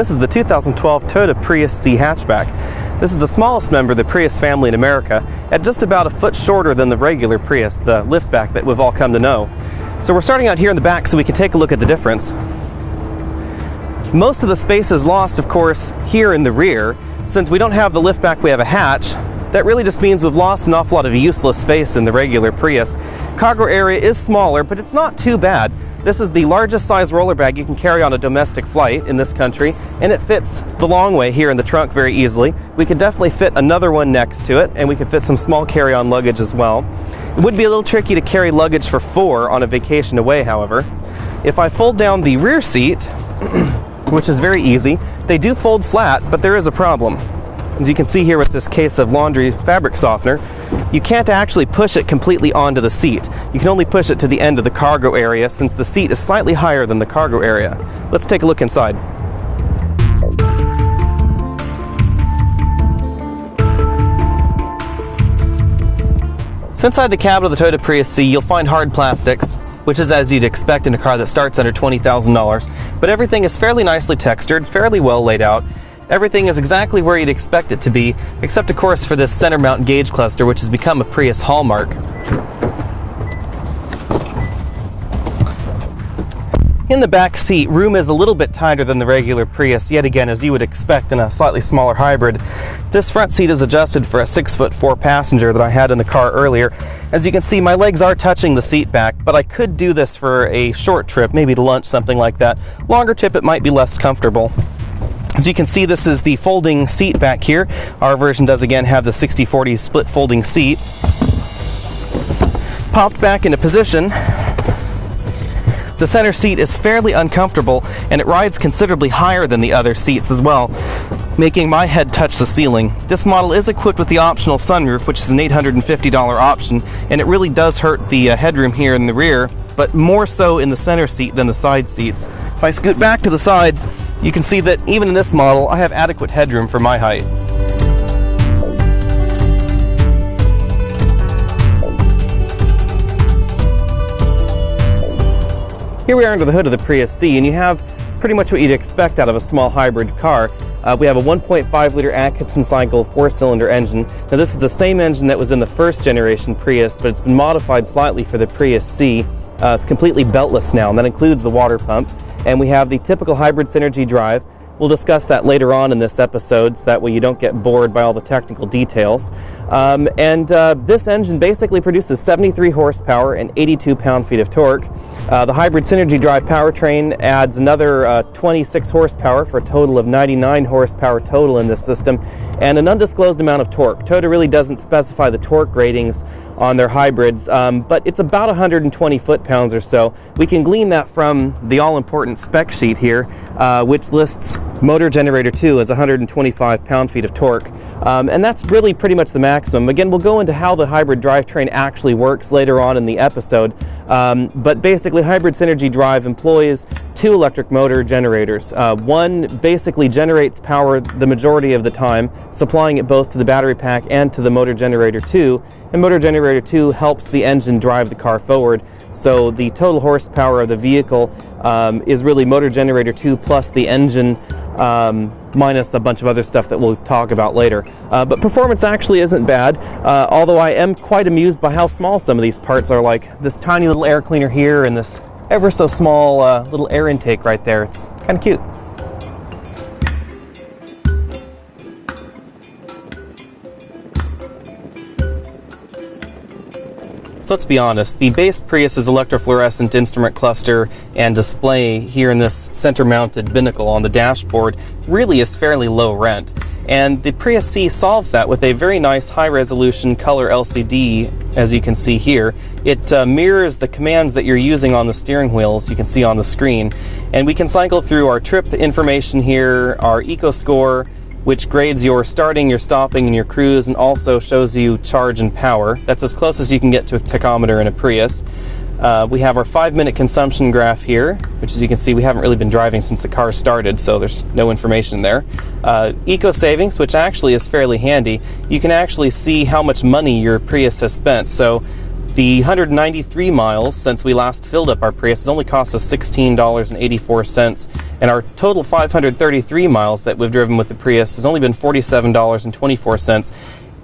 This is the 2012 Toyota Prius C hatchback. This is the smallest member of the Prius family in America, at just about a foot shorter than the regular Prius, the liftback that we've all come to know. So we're starting out here in the back so we can take a look at the difference. Most of the space is lost, of course, here in the rear. Since we don't have the liftback, we have a hatch. That really just means we've lost an awful lot of useless space in the regular Prius. Cargo area is smaller, but it's not too bad. This is the largest size roller bag you can carry on a domestic flight in this country, and it fits the long way here in the trunk very easily. We could definitely fit another one next to it, and we could fit some small carry-on luggage as well. It would be a little tricky to carry luggage for 4 on a vacation away, however. If I fold down the rear seat, which is very easy, they do fold flat, but there is a problem. As you can see here with this case of laundry fabric softener, you can't actually push it completely onto the seat. You can only push it to the end of the cargo area since the seat is slightly higher than the cargo area. Let's take a look inside. So inside the cabin of the Toyota Prius C, you'll find hard plastics, which is as you'd expect in a car that starts under $20,000. But everything is fairly nicely textured, fairly well laid out. Everything is exactly where you'd expect it to be, except of course for this center mount gauge cluster, which has become a Prius hallmark. In the back seat, room is a little bit tighter than the regular Prius, yet again as you would expect in a slightly smaller hybrid. This front seat is adjusted for a 6'4" passenger that I had in the car earlier. As you can see, my legs are touching the seat back, but I could do this for a short trip, maybe to lunch, something like that. Longer trip, it might be less comfortable. As you can see, this is the folding seat back here. Our version does again have the 60/40 split folding seat. Popped back into position, the center seat is fairly uncomfortable and it rides considerably higher than the other seats as well, making my head touch the ceiling. This model is equipped with the optional sunroof, which is an $850 option, and it really does hurt the headroom here in the rear, but more so in the center seat than the side seats. If I scoot back to the side, you can see that even in this model, I have adequate headroom for my height. Here we are under the hood of the Prius C, and you have pretty much what you'd expect out of a small hybrid car. We have a 1.5 liter Atkinson cycle 4-cylinder engine. Now this is the same engine that was in the first generation Prius, but it's been modified slightly for the Prius C. It's completely beltless now, and that includes the water pump. And we have the typical hybrid synergy drive. We'll discuss that later on in this episode, so that way you don't get bored by all the technical details. This engine basically produces 73 horsepower and 82 pound-feet of torque. The hybrid synergy drive powertrain adds another 26 horsepower for a total of 99 horsepower total in this system, and an undisclosed amount of torque. Toyota really doesn't specify the torque ratings on their hybrids, but it's about 120 foot-pounds or so. We can glean that from the all-important spec sheet here, which lists motor generator 2 as 125 pound-feet of torque, and that's really pretty much the maximum. Again, we'll go into how the hybrid drivetrain actually works later on in the episode, but basically hybrid synergy drive employs 2 electric motor generators. One basically generates power the majority of the time, supplying it both to the battery pack and to the motor generator 2, and motor generator 2 helps the engine drive the car forward. So the total horsepower of the vehicle is really motor generator 2 plus the engine minus a bunch of other stuff that we'll talk about later. But performance actually isn't bad, although I am quite amused by how small some of these parts are, like this tiny little air cleaner here and this ever so small little air intake right there. It's kind of cute. So let's be honest, the base Prius's electrofluorescent instrument cluster and display here in this center-mounted binnacle on the dashboard really is fairly low rent. And the Prius C solves that with a very nice high-resolution color LCD, as you can see here. It mirrors the commands that you're using on the steering wheel, as you can see on the screen. And we can cycle through our trip information here, our eco score, which grades your starting, your stopping, and your cruise, and also shows you charge and power. That's as close as you can get to a tachometer in a Prius. We have our 5-minute consumption graph here, which as you can see we haven't really been driving since the car started, so there's no information there. Eco savings, which actually is fairly handy. You can actually see how much money your Prius has spent. So The 193 miles since we last filled up our Prius has only cost us $16.84, and our total 533 miles that we've driven with the Prius has only been $47.24,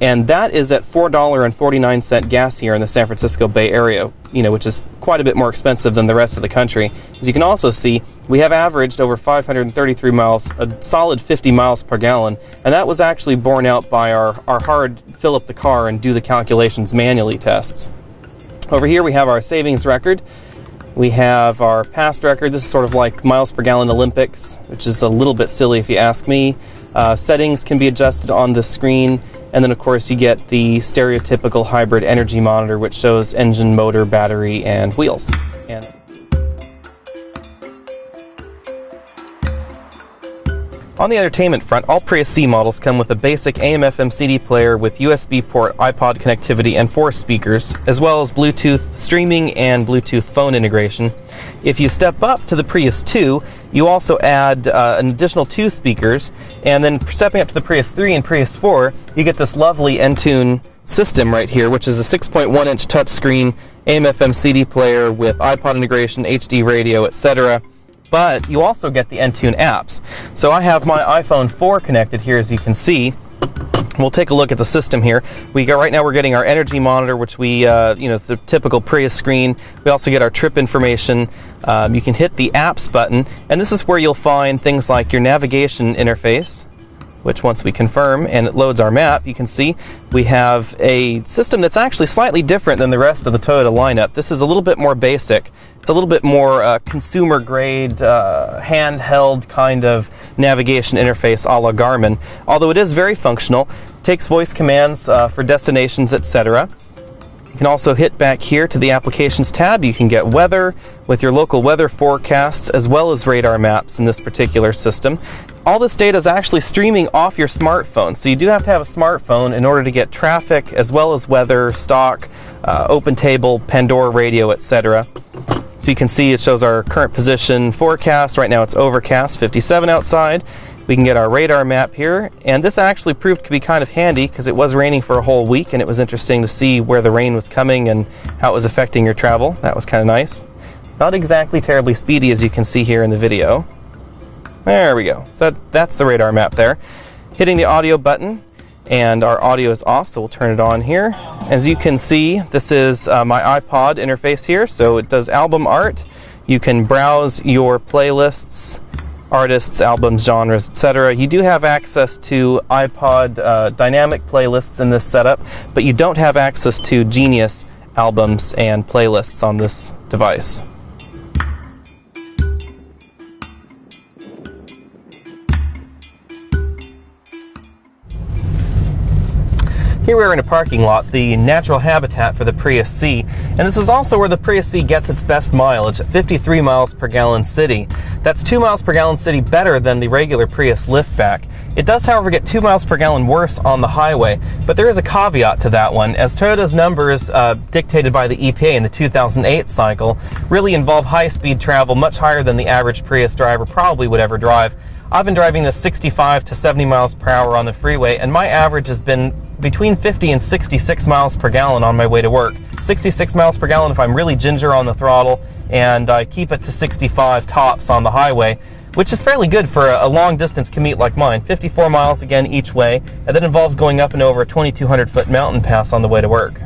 and that is at $4.49 gas here in the San Francisco Bay Area, which is quite a bit more expensive than the rest of the country. As you can also see, we have averaged over 533 miles, a solid 50 miles per gallon, and that was actually borne out by our hard fill up the car and do the calculations manually tests. Over here we have our savings record. We have our past record. This is sort of like miles per gallon Olympics, which is a little bit silly if you ask me. Settings can be adjusted on the screen, and then of course you get the stereotypical hybrid energy monitor, which shows engine, motor, battery, and wheels. On the entertainment front, all Prius C models come with a basic AM/FM CD player with USB port, iPod connectivity, and 4 speakers, as well as Bluetooth streaming and Bluetooth phone integration. If you step up to the Prius 2, you also add an additional 2 speakers, and then stepping up to the Prius 3 and Prius 4, you get this lovely Entune system right here, which is a 6.1-inch touchscreen AM/FM CD player with iPod integration, HD radio, etc. But you also get the Entune apps. So I have my iPhone 4 connected here, as you can see. We'll take a look at the system here. Right now we're getting our energy monitor, which is the typical Prius screen. We also get our trip information. You can hit the apps button, and this is where you'll find things like your navigation interface, which once we confirm and it loads our map, you can see we have a system that's actually slightly different than the rest of the Toyota lineup. This is a little bit more basic. It's a little bit more consumer grade, handheld kind of navigation interface a la Garmin, although it is very functional. It takes voice commands for destinations, etc. You can also hit back here to the Applications tab. You can get weather with your local weather forecasts, as well as radar maps in this particular system. All this data is actually streaming off your smartphone, so you do have to have a smartphone in order to get traffic, as well as weather, stock, OpenTable, Pandora radio, etc. So you can see it shows our current position forecast. Right now it's overcast, 57 outside. We can get our radar map here, and this actually proved to be kind of handy because it was raining for a whole week, and it was interesting to see where the rain was coming and how it was affecting your travel. That was kind of nice. Not exactly terribly speedy, as you can see here in the video. There we go. So that's the radar map there. Hitting the audio button, and our audio is off, so we'll turn it on here. As you can see, this is my iPod interface here, so it does album art. You can browse your playlists, artists, albums, genres, etc. You do have access to iPod dynamic playlists in this setup, but you don't have access to Genius albums and playlists on this device. Here we are in a parking lot, the natural habitat for the Prius C, and this is also where the Prius C gets its best mileage at 53 miles per gallon city. That's 2 miles per gallon city better than the regular Prius liftback. It does, however, get 2 miles per gallon worse on the highway, but there is a caveat to that one, as Toyota's numbers dictated by the EPA in the 2008 cycle really involve high-speed travel much higher than the average Prius driver probably would ever drive. I've been driving this 65 to 70 miles per hour on the freeway, and my average has been between 50 and 66 miles per gallon on my way to work. 66 miles per gallon if I'm really ginger on the throttle, and I keep it to 65 tops on the highway, which is fairly good for a long distance commute like mine. 54 miles again each way, and that involves going up and over a 2,200 foot mountain pass on the way to work.